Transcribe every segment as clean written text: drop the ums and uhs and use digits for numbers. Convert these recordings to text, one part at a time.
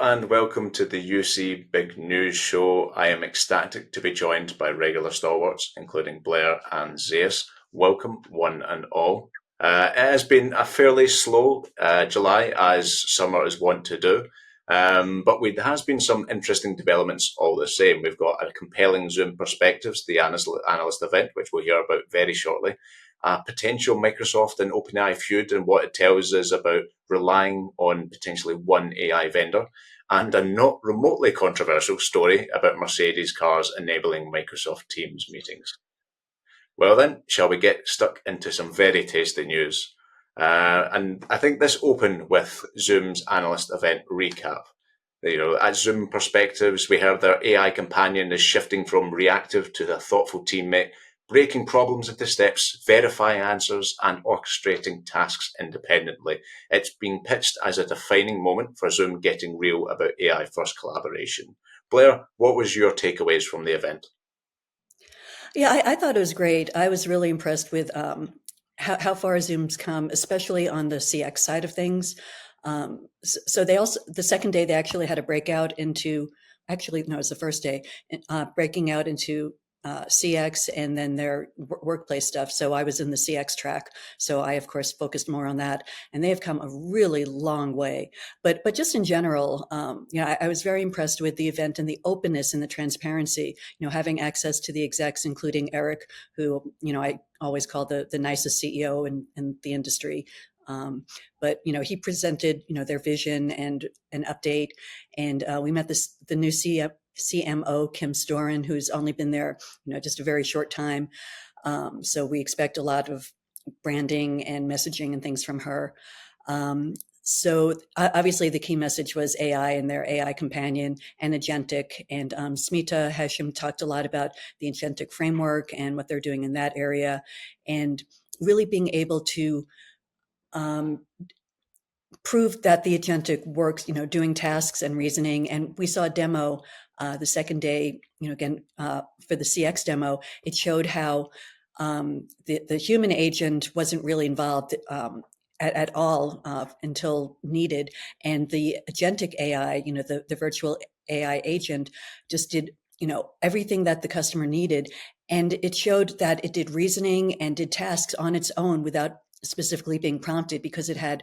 and welcome to the UC Big News Show. I am ecstatic to be joined by regular stalwarts, including Blair and Zeus. Welcome, one and all. It has been a fairly slow July, as summer is wont to do, but there has been some interesting developments all the same. We've got a compelling Zoom Perspectives, the analyst event, which we'll hear about very shortly. A potential Microsoft and OpenAI feud and what it tells us about relying on potentially one AI vendor, and a not remotely controversial story about Mercedes cars enabling Microsoft Teams meetings. Well then, shall we get stuck into some very tasty news? And I think this open with Zoom's analyst event recap. At Zoom Perspectives, we heard their AI companion is shifting from reactive to a thoughtful teammate, breaking problems into steps, verifying answers, and orchestrating tasks independently. It's being pitched as a defining moment for Zoom getting real about AI-first collaboration. Blair, what was your takeaways from the event? Yeah, I thought it was great. I was really impressed with how far Zoom's come, especially on the CX side of things. So they also, the second day, they actually had a breakout into, actually, no, it was the first day, breaking out into CX and then their workplace stuff. So I was in the CX track. So I, of course, focused more on that. And they have come a really long way. But just in general, I was very impressed with the event and the openness and the transparency, having access to the execs, including Eric, who, I always call the nicest CEO in the industry. But he presented their vision and an update, and we met the new CMO Kim Storin, who's only been there just a very short time. So we expect a lot of branding and messaging and things from her. So obviously the key message was AI and their AI companion and agentic. And Smita Hashim talked a lot about the agentic framework and what they're doing in that area, and really being able to prove that the agentic works, doing tasks and reasoning. And we saw a demo the second day, again, for the CX demo. It showed how the human agent wasn't really involved at all until needed. And the agentic AI, the virtual AI agent just did, everything that the customer needed. And it showed that it did reasoning and did tasks on its own without specifically being prompted, because it had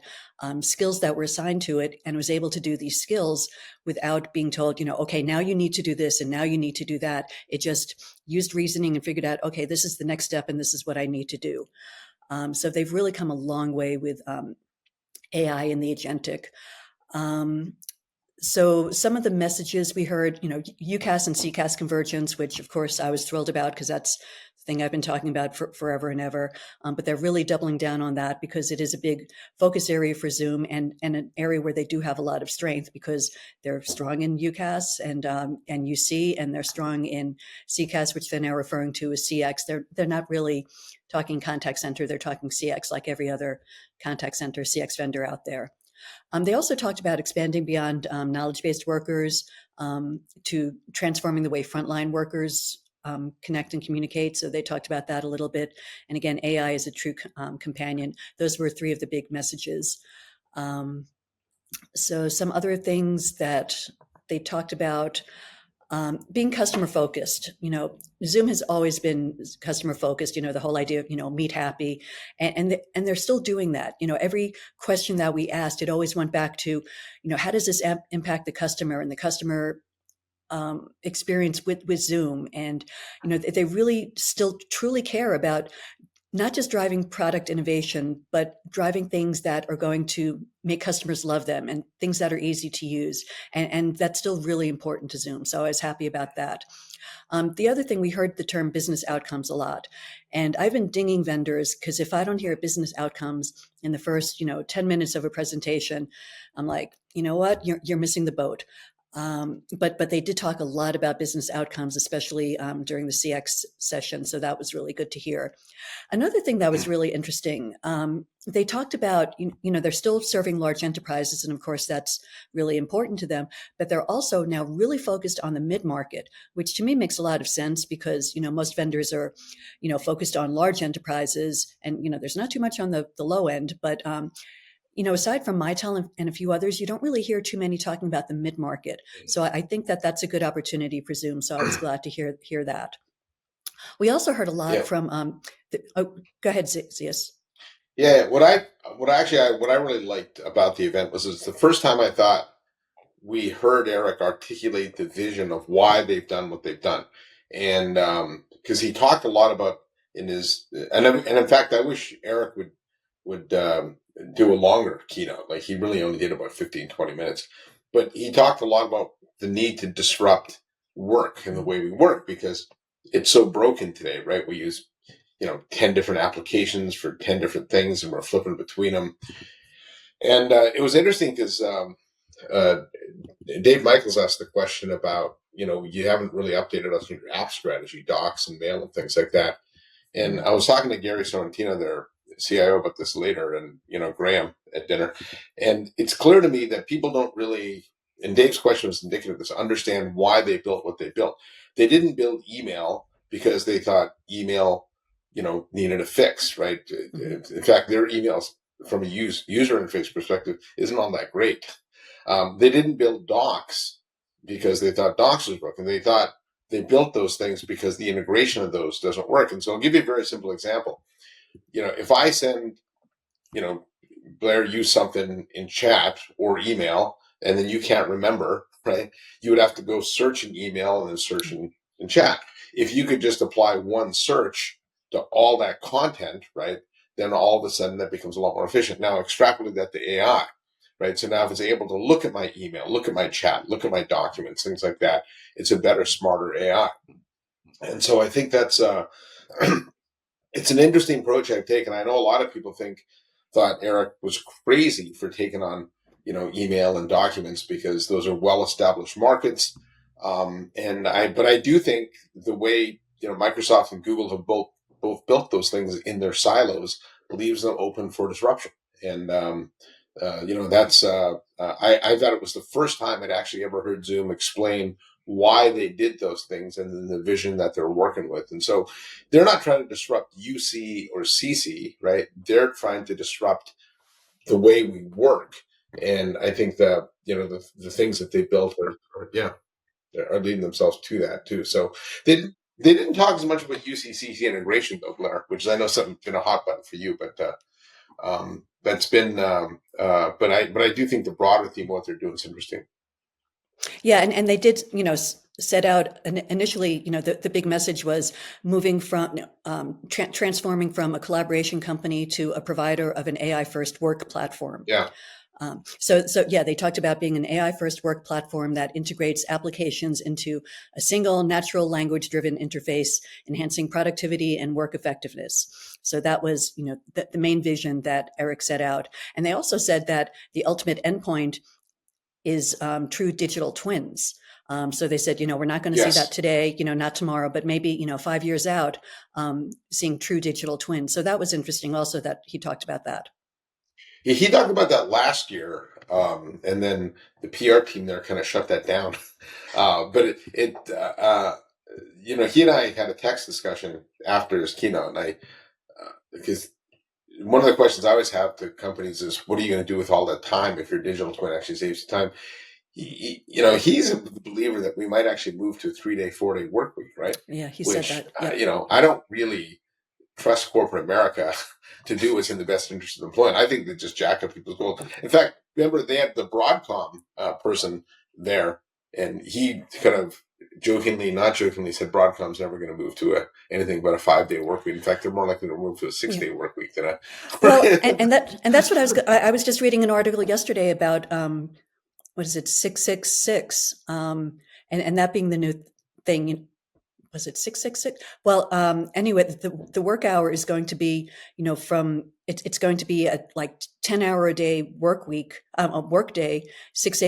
skills that were assigned to it and was able to do these skills without being told, okay, now you need to do this and now you need to do that. It just used reasoning and figured out, okay, this is the next step and this is what I need to do. So they've really come a long way with AI and the agentic. So some of the messages we heard, UCaaS and CCaaS convergence, which of course I was thrilled about because that's the thing I've been talking about for forever and ever. But they're really doubling down on that because it is a big focus area for Zoom, and an area where they do have a lot of strength because they're strong in UCaaS and UC, and they're strong in CCaaS, which they're now referring to as CX. They're not really talking contact center. They're talking CX like every other contact center CX vendor out there. They also talked about expanding beyond knowledge-based workers to transforming the way frontline workers connect and communicate. So they talked about that a little bit. And again, AI is a true companion. Those were three of the big messages. So some other things that they talked about, being customer focused. Zoom has always been customer focused, the whole idea of, meet happy, and they're still doing that. Every question that we asked, it always went back to, how does this impact the customer and the customer experience with Zoom? And, they really still truly care about not just driving product innovation, but driving things that are going to make customers love them and things that are easy to use. And that's still really important to Zoom. So I was happy about that. The other thing, we heard the term business outcomes a lot. And I've been dinging vendors because if I don't hear business outcomes in the first, 10 minutes of a presentation, I'm like, you know what, you're missing the boat. But they did talk a lot about business outcomes, especially during the CX session. So that was really good to hear. Another thing that was really interesting, they talked about, they're still serving large enterprises. And of course, that's really important to them. But they're also now really focused on the mid-market, which to me makes a lot of sense because, most vendors are, focused on large enterprises and, there's not too much on the low end, but aside from Mitel and a few others, you don't really hear too many talking about the mid-market. So I think that that's a good opportunity for Zoom. So I was glad to hear that. We also heard a lot Yeah. from, go ahead, Zeus. Yeah, what I really liked about the event was it's the first time I thought we heard Eric articulate the vision of why they've done what they've done, and because he talked a lot about in his and in fact I wish Eric would do a longer keynote. Like he really only did about 15-20 minutes, but he talked a lot about the need to disrupt work and the way we work because it's so broken today, right? We use 10 different applications for 10 different things and we're flipping between them. And it was interesting because uh, Dave Michaels asked the question about, you haven't really updated us on your app strategy, docs and mail and things like that. And I was talking to Gary Sorrentino, their CIO, about this later, and Graham at dinner. And it's clear to me that people don't really, and Dave's question was indicative of this, understand why they built what they built. They didn't build email because they thought email, needed a fix, right? Mm-hmm. In fact, their emails from a user interface perspective isn't all that great. They didn't build docs because they thought docs was broken. They built those things because the integration of those doesn't work. And so I'll give you a very simple example. If I send, Blair, use something in chat or email, and then you can't remember, right? You would have to go search in email and then search in chat. If you could just apply one search to all that content, right, then all of a sudden that becomes a lot more efficient. Now extrapolate that to AI, right? So now if it's able to look at my email, look at my chat, look at my documents, things like that, it's a better, smarter AI. And so I think that's it's an interesting approach I've taken. I know a lot of people thought Eric was crazy for taking on, email and documents because those are well-established markets. But I do think the way, Microsoft and Google have both built those things in their silos leaves them open for disruption. And, I thought it was the first time I'd actually ever heard Zoom explain why they did those things and then the vision that they're working with. And so they're not trying to disrupt UC or CC, right? They're trying to disrupt the way we work. And I think that, the things that they built are leading themselves to that too. So they didn't talk as much about UC-CC integration though, Blair, which I know something's been a hot button for you, but that's been, but I do think the broader theme of what they're doing is interesting. Yeah, and they did, set out initially, the big message was moving from transforming from a collaboration company to a provider of an AI first work platform. Yeah. So yeah, they talked about being an AI first work platform that integrates applications into a single natural language driven interface, enhancing productivity and work effectiveness. So that was, the main vision that Eric set out. And they also said that the ultimate endpoint is true digital twins. So they said, we're not going to see that today, not tomorrow, but maybe, 5 years out, seeing true digital twins. So that was interesting also that he talked about that. He talked about that last year, and then the PR team there kind of shut that down. But he and I had a text discussion after his keynote, and because one of the questions I always have to companies is, what are you going to do with all that time if your digital twin actually saves you time? He's a believer that we might actually move to a 3-day, 4-day work week, right? Yeah, he said that. Yeah. I don't really trust corporate America to do what's in the best interest of the employee. I think they just jack up people's goals. In fact, remember they had the Broadcom person there, and he kind of not jokingly said Broadcom's never going to move to anything but a 5-day work week. In fact, they're more likely to move to a 6-day work week than a. Well, and that's what I was just reading an article yesterday about. What is it, 666? And that being the new thing. Was it 666? Well, anyway, the work hour is going to be, it's going to be a like 10-hour a day work week, a work day, 6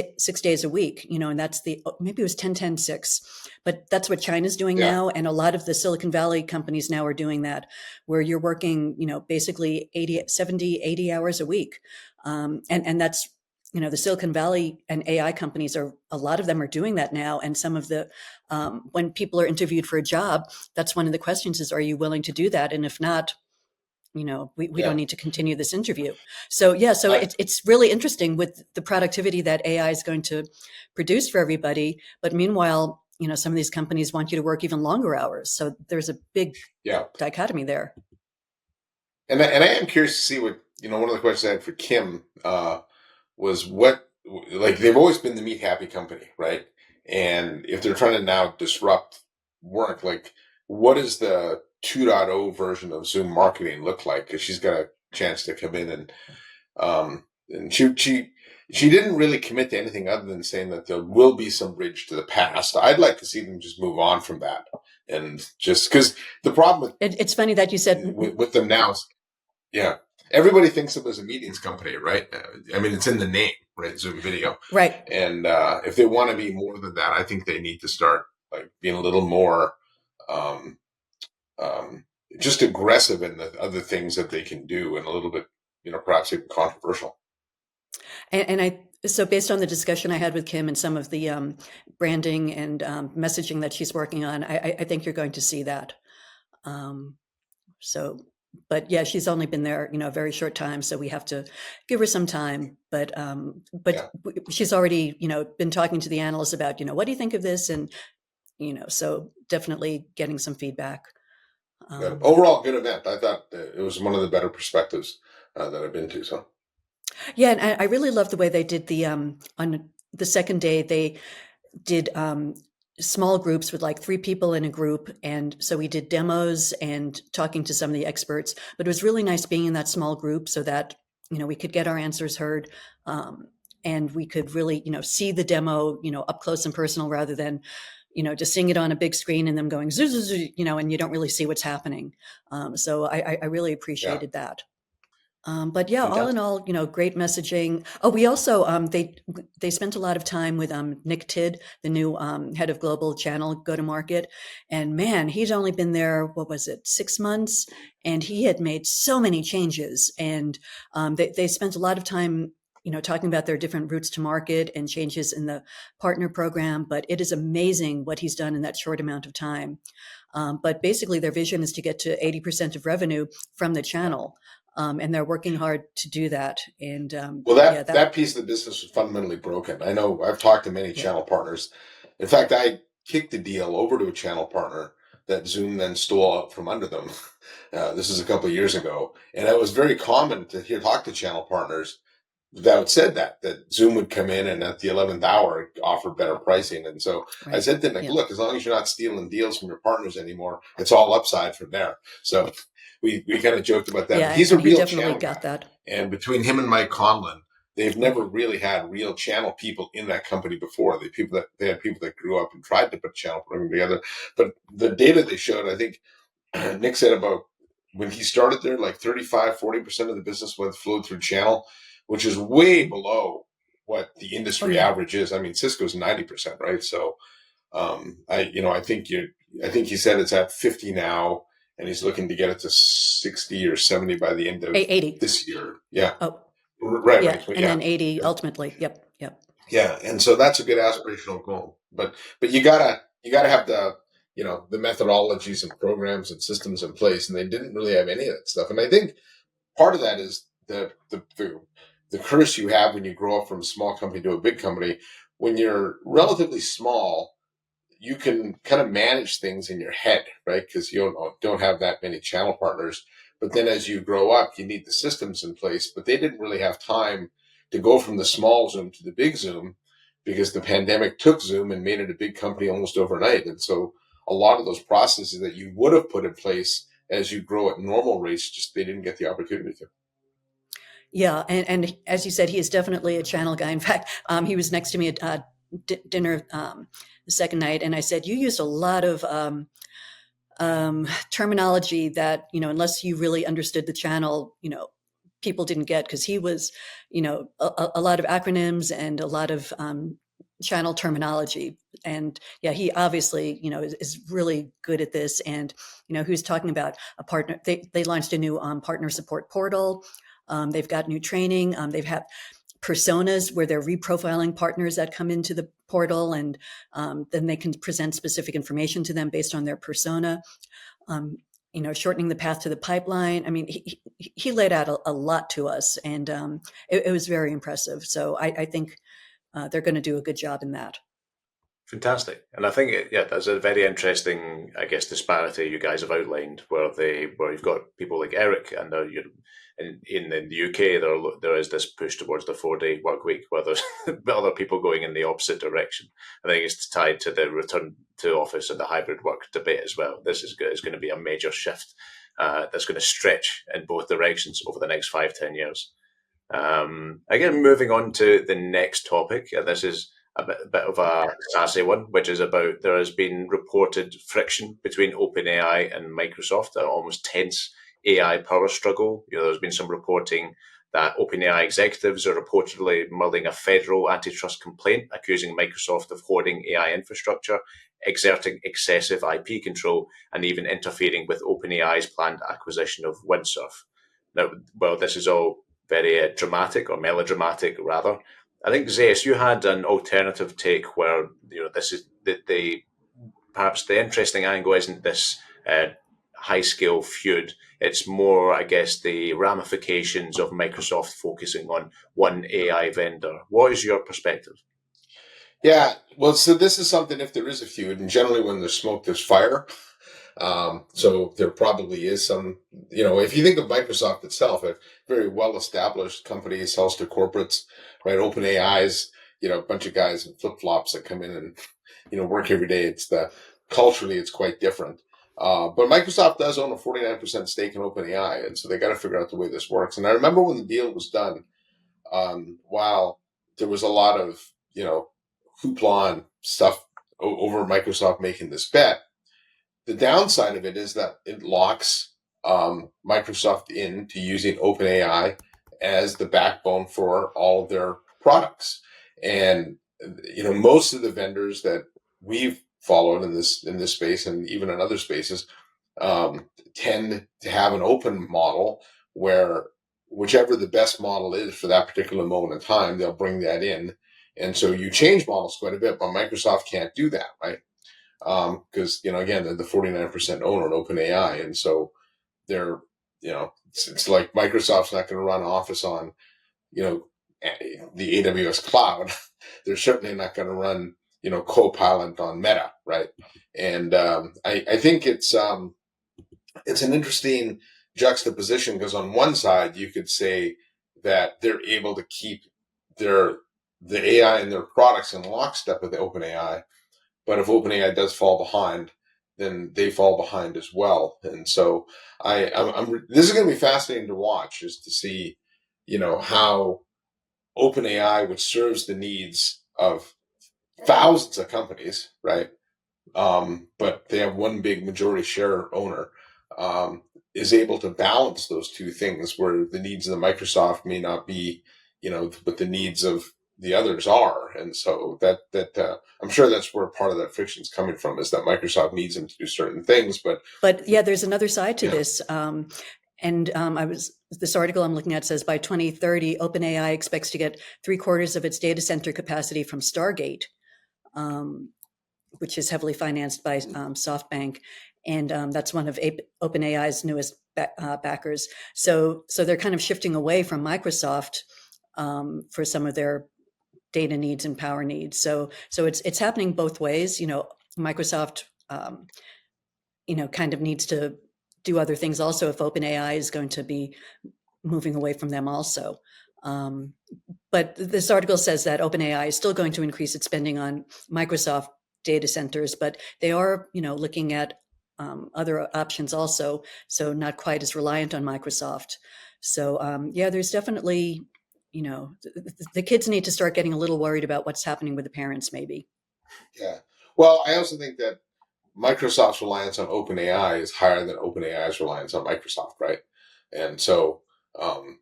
days a week, and that's maybe it was 10-10-6, but that's what China's doing now. And a lot of the Silicon Valley companies now are doing that, where you're working, basically 80 hours a week. And that's, the Silicon Valley and AI companies a lot of them are doing that now. And some of the, when people are interviewed for a job, that's one of the questions is, are you willing to do that? And if not, we Yeah. don't need to continue this interview. So it's really interesting with the productivity that AI is going to produce for everybody. But meanwhile, some of these companies want you to work even longer hours. So there's a big Yeah. dichotomy there. And I am curious to see what, one of the questions I had for Kim was like they've always been the meat happy company, right? And if they're trying to now disrupt work, like what does the 2.0 version of Zoom marketing look like? Because she's got a chance to come in and she didn't really commit to anything other than saying that there will be some bridge to the past. I'd like to see them just move on from that, and just because the problem It's funny that you said with them now is, yeah, everybody thinks of them as a meetings company, right? I mean, it's in the name, right? Zoom Video, right. and if they want to be more than that, I think they need to start like being a little more um, just aggressive in the other things that they can do, and a little bit, perhaps even controversial. So based on the discussion I had with Kim and some of the branding and messaging that she's working on, I think you're going to see that. But yeah, she's only been there, a very short time, so we have to give her some time. But Yeah. she's already, been talking to the analysts about, what do you think of this? And, so definitely getting some feedback. Yeah. Overall, good event. I thought it was one of the better perspectives that I've been to. So. Yeah, and I really love the way they did on the second day. They did small groups with like 3 people in a group, and so we did demos and talking to some of the experts. But it was really nice being in that small group so that we could get our answers heard, and we could really see the demo up close and personal rather than just seeing it on a big screen and them going zoo, zoo, zoo, and you don't really see what's happening. So I really appreciated that. But yeah, all in Fantastic. all, great messaging. Oh, we also they spent a lot of time with Nick Tidd, the new head of global channel go-to-market, and man, he's only been there, what was it, 6 months, and he had made so many changes, and they spent a lot of time, talking about their different routes to market and changes in the partner program. But it is amazing what he's done in that short amount of time. But basically, their vision is to get to 80% of revenue from the channel. And they're working hard to do that. And Well, that piece of the business was fundamentally broken. I know I've talked to many channel partners. In fact, I kicked the deal over to a channel partner that Zoom then stole out from under them. This is a couple of years ago, and it was very common to talk to channel partners that said that Zoom would come in and at the 11th hour offer better pricing. And so I said to them, look, as long as you're not stealing deals from your partners anymore, it's all upside from there. So we kind of joked about that. Yeah, he's a real definitely channel got guy. that. And between him and Mike Conlon, they've never really had real channel people in that company before. They had people that grew up and tried to put channel program together. But the data they showed, I think Nick said about when he started there, like 40% of the business flowed through channel, which is way below what the industry average is. I mean, Cisco's 90%, right? So, I think he said it's at 50 now, and he's looking to get it to 60 or 70 by the end of 80 this year. Yeah. Oh, right. Yeah. Right. And then 80 ultimately. Yep. Yeah. And so that's a good aspirational goal, but you gotta have the methodologies and programs and systems in place, and they didn't really have any of that stuff. And I think part of that is the curse you have when you grow up from a small company to a big company. When you're relatively small, you can kind of manage things in your head, right? Because you don't have that many channel partners. But then as you grow up, you need the systems in place. But they didn't really have time to go from the small Zoom to the big Zoom because the pandemic took Zoom and made it a big company almost overnight. And so a lot of those processes that you would have put in place as you grow at normal rates, just they didn't get the opportunity to. Yeah. And as you said, he is definitely a channel guy. In fact, he was next to me at dinner the second night, and I said, you used a lot of terminology that, unless you really understood the channel, people didn't get, because he was, a lot of acronyms and a lot of channel terminology. And yeah, he obviously, is really good at this. And, who's talking about a partner. They launched a new partner support portal. They've got new training. They've had personas where they're reprofiling partners that come into the portal, and then they can present specific information to them based on their persona. Shortening the path to the pipeline. I mean, he laid out a lot to us, and it was very impressive. So I think they're going to do a good job in that. Fantastic. And I think, that's a very interesting, I guess, disparity you guys have outlined, where you've got people like Eric, and in the UK, there is this push towards the 4-day work week, where there's other people going in the opposite direction. I think it's tied to the return to office and the hybrid work debate as well. This is going to be a major shift that's going to stretch in both directions over the next 5-10 years. Again, moving on to the next topic, and this is a bit of a sassy one, which is about there has been reported friction between OpenAI and Microsoft, an almost tense AI power struggle. There's been some reporting that OpenAI executives are reportedly mulling a federal antitrust complaint accusing Microsoft of hoarding AI infrastructure, exerting excessive IP control, and even interfering with OpenAI's planned acquisition of Windsurf. Now, well, this is all very dramatic, or melodramatic rather. I think, Zeus, you had an alternative take where this is perhaps the interesting angle isn't this high scale feud. It's more, I guess, the ramifications of Microsoft focusing on one AI vendor. What is your perspective? Yeah, well, so this is something, if there is a feud, and generally when there's smoke, there's fire. So there probably is some, if you think of Microsoft itself, a very well-established company, sells to corporates, right? OpenAI is, a bunch of guys in flip-flops that come in and, work every day. Culturally, it's quite different. But Microsoft does own a 49% stake in OpenAI, and so they got to figure out the way this works. And I remember when the deal was done, while there was a lot of, hoopla and stuff over Microsoft making this bet, the downside of it is that it locks Microsoft into using OpenAI as the backbone for all of their products. And most of the vendors that we've followed in this space, and even in other spaces, tend to have an open model where whichever the best model is for that particular moment in time, they'll bring that in. And so you change models quite a bit, but Microsoft can't do that, right? Because, again, they're the 49% owner in OpenAI. And so they're, it's like Microsoft's not going to run Office on, the AWS cloud. They're certainly not going to run, Copilot on Meta, right? And I think it's an interesting juxtaposition, because on one side you could say that they're able to keep the AI and their products in lockstep with the OpenAI. But if OpenAI does fall behind, then they fall behind as well. And so this is going to be fascinating to watch, is to see, how OpenAI, which serves the needs of thousands of companies, right? But they have one big majority share owner, is able to balance those two things, where the needs of the Microsoft may not be, but the needs of the others are. And so that I'm sure that's where part of that friction is coming from, is that Microsoft needs them to do certain things. But yeah, there's another side to this. This article I'm looking at says by 2030, OpenAI expects to get 3/4 of its data center capacity from Stargate, which is heavily financed by SoftBank. And that's one of OpenAI's newest backers. So they're kind of shifting away from Microsoft for some of their data needs and power needs. So it's happening both ways. Microsoft, kind of needs to do other things also if OpenAI is going to be moving away from them also. But this article says that OpenAI is still going to increase its spending on Microsoft data centers, but they are, looking at other options also, so not quite as reliant on Microsoft. So there's definitely, the kids need to start getting a little worried about what's happening with the parents, maybe. Yeah. Well, I also think that Microsoft's reliance on OpenAI is higher than OpenAI's reliance on Microsoft, right? And so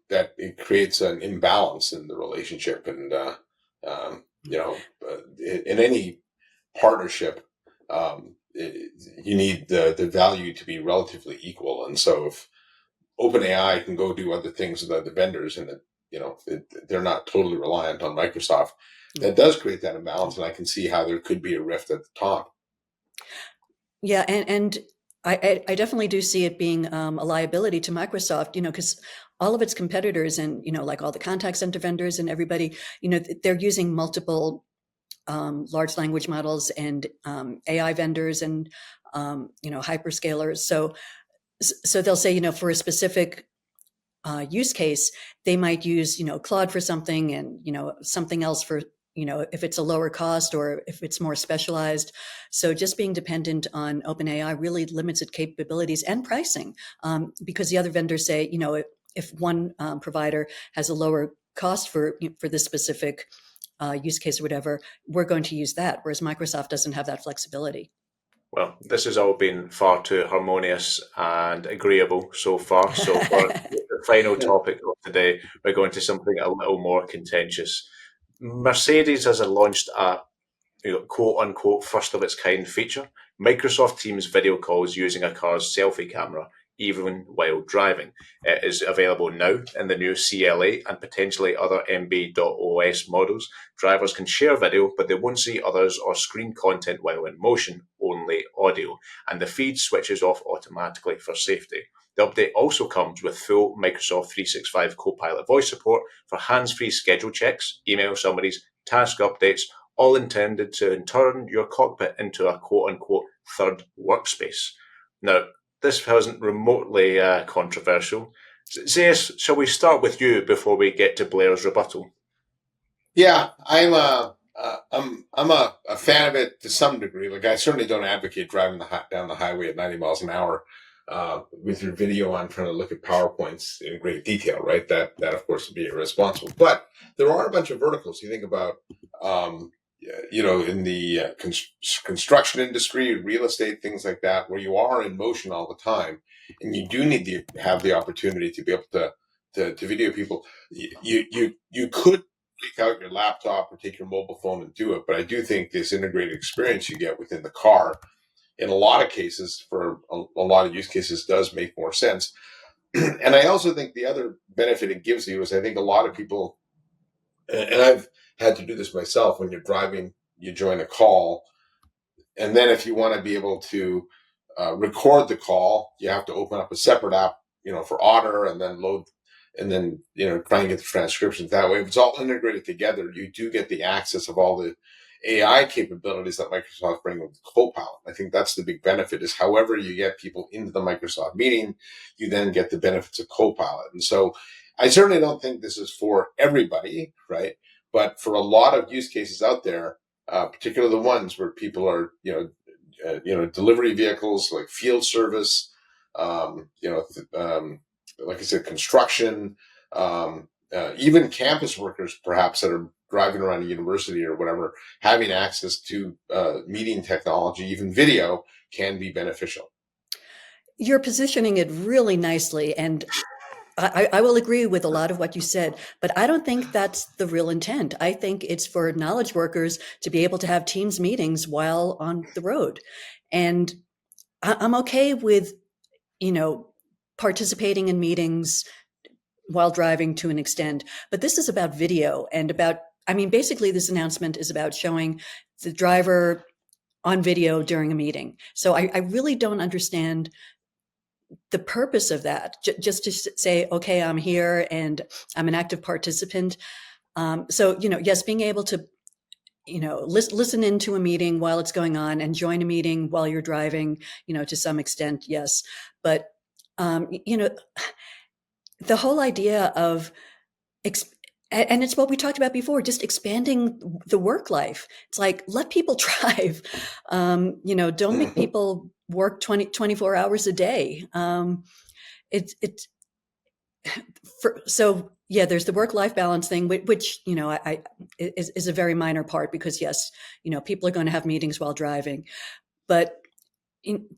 that it creates an imbalance in the relationship. And, in any partnership, you need the value to be relatively equal. And so if OpenAI can go do other things with other vendors, and they're not totally reliant on Microsoft, that does create that imbalance. And I can see how there could be a rift at the top. Yeah, and I definitely do see it being a liability to Microsoft, because all of its competitors and, like all the contact center vendors and everybody, they're using multiple large language models and AI vendors and, hyperscalers. So they'll say, for a specific use case, they might use, Claude for something and, something else for, if it's a lower cost or if it's more specialized. So just being dependent on OpenAI really limits its capabilities and pricing, because the other vendors say, if one provider has a lower cost for this specific use case or whatever, we're going to use that, whereas Microsoft doesn't have that flexibility. Well, this has all been far too harmonious and agreeable so far. So for the final topic of today, we're going to something a little more contentious. Mercedes has launched a quote unquote first of its kind feature. Microsoft Teams video calls using a car's selfie camera, even while driving. It is available now in the new CLA and potentially other MB.OS models. Drivers can share video, but they won't see others or screen content while in motion, only audio. And the feed switches off automatically for safety. The update also comes with full Microsoft 365 Copilot voice support for hands-free schedule checks, email summaries, task updates, all intended to turn your cockpit into a quote-unquote third workspace. Now, this wasn't remotely controversial. Zeus, shall we start with you before we get to Blair's rebuttal? Yeah, I'm a fan of it to some degree. Like, I certainly don't advocate driving down the highway at 90 miles an hour with your video on, trying to look at PowerPoints in great detail, right? That of course would be irresponsible. But there are a bunch of verticals. You think about, in the construction industry, real estate, things like that, where you are in motion all the time, and you do need to have the opportunity to be able to video people. You could take out your laptop or take your mobile phone and do it. But I do think this integrated experience you get within the car, in a lot of cases, for a lot of use cases, does make more sense. And I also think the other benefit it gives you is, I think a lot of people, and I've had to do this myself, when you're driving, you join a call, and then if you want to be able to record the call, you have to open up a separate app, for Otter, and then load, and then, try and get the transcriptions that way. If it's all integrated together, you do get the access of all the AI capabilities that Microsoft bring with Copilot. I think that's the big benefit, is however you get people into the Microsoft meeting, you then get the benefits of Copilot. And so I certainly don't think this is for everybody, right? But for a lot of use cases out there, particularly the ones where people are, delivery vehicles, like field service, like I said, construction, even campus workers, perhaps, that are driving around a university or whatever, having access to meeting technology, even video, can be beneficial. You're positioning it really nicely, and I will agree with a lot of what you said, but I don't think that's the real intent. I think it's for knowledge workers to be able to have Teams meetings while on the road. And I'm okay with, participating in meetings while driving to an extent, but this is about video and basically this announcement is about showing the driver on video during a meeting. So I really don't understand the purpose of that, just to say, okay, I'm here and I'm an active participant. So, yes, being able to, listen into a meeting while it's going on and join a meeting while you're driving, to some extent, yes. But, the whole idea of, and it's what we talked about before, just expanding the work life. It's like, let people drive, don't make people work 24 hours a day. So yeah, there's the work-life balance thing, which, is a very minor part, because yes, people are going to have meetings while driving, but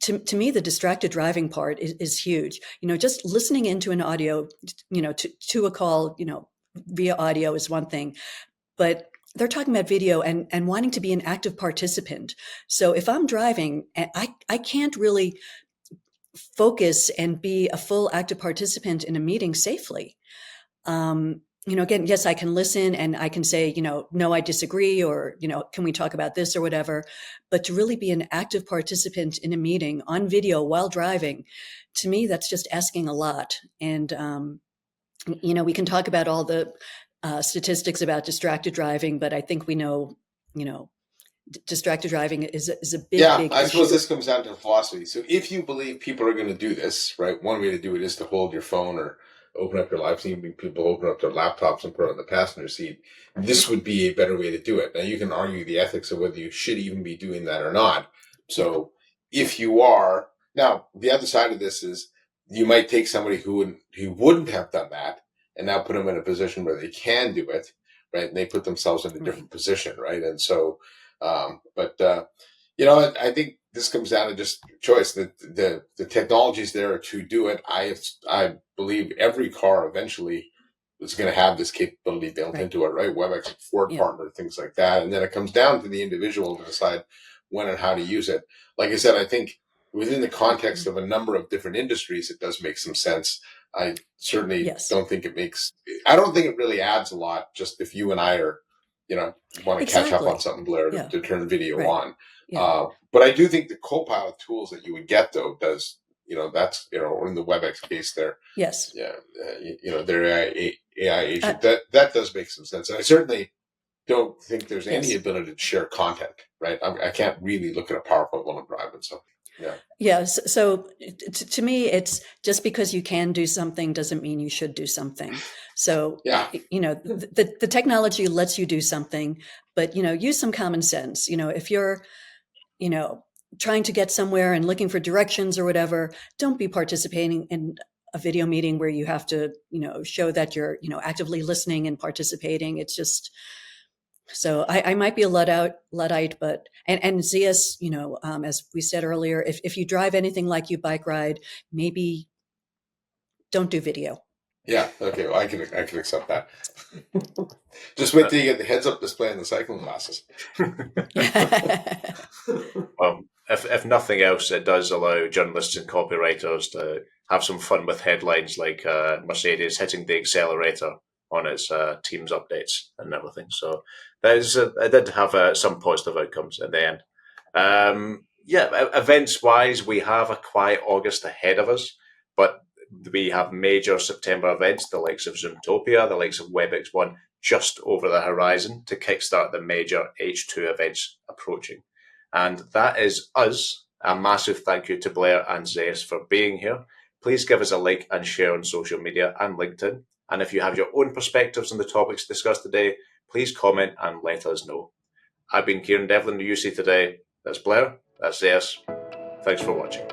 to me, the distracted driving part is huge. Just listening into an audio, to a call, via audio is one thing, but they're talking about video and wanting to be an active participant. So if I'm driving, I can't really focus and be a full active participant in a meeting safely. again, yes, I can listen and I can say, no, I disagree, or, can we talk about this or whatever. But to really be an active participant in a meeting on video while driving, to me, that's just asking a lot. And, we can talk about all the statistics about distracted driving, but I think we know, distracted driving is a big I suppose issue. this comes down to philosophy. So if you believe people are going to do this, right, one way to do it is to hold your phone or open up your laptop. Even people open up their laptops and put it on the passenger seat. This would be a better way to do it. Now you can argue the ethics of whether you should even be doing that or not. So if you are, now the other side of this is you might take somebody who wouldn't have done that and now put them in a position where they can do it, right? And they put themselves in a different position, right? And so, I think this comes down to just choice. The technology is there to do it. I believe every car eventually is going to have this capability built into it, right? WebEx, Ford partner, things like that. And then it comes down to the individual to decide when and how to use it. Like I said, I think within the context of a number of different industries, it does make some sense. I certainly don't think I don't think it really adds a lot just if you and I are, want to catch up on something, Blair, to turn video on. But I do think the Copilot tools that you would get, though, does, that's, or in the WebEx case there. Yes. Their AI agent, that does make some sense. And I certainly don't think there's any ability to share content, right? I can't really look at a PowerPoint while I'm driving, so. So to me, it's just because you can do something doesn't mean you should do something. So, the technology lets you do something, but, use some common sense. If you're, trying to get somewhere and looking for directions or whatever, don't be participating in a video meeting where you have to, show that you're, actively listening and participating. It's just, so I might be a Luddite, but and Zeus, as we said earlier, if you drive anything like you bike ride, maybe don't do video. Yeah. Okay. Well, I can accept that. Just wait till you get the heads-up display and the cycling glasses. If nothing else, it does allow journalists and copywriters to have some fun with headlines like Mercedes hitting the accelerator on its Teams updates and everything. So it did have some positive outcomes in the end. Events-wise, we have a quiet August ahead of us, but we have major September events, the likes of Zoomtopia, the likes of WebEx One, just over the horizon to kickstart the major H2 events approaching. And that is us. A massive thank you to Blair and Zeus for being here. Please give us a like and share on social media and LinkedIn. And if you have your own perspectives on the topics discussed today, please comment and let us know. I've been Kieran Devlin, the UC Today. That's Blair. That's Zeus. Thanks for watching.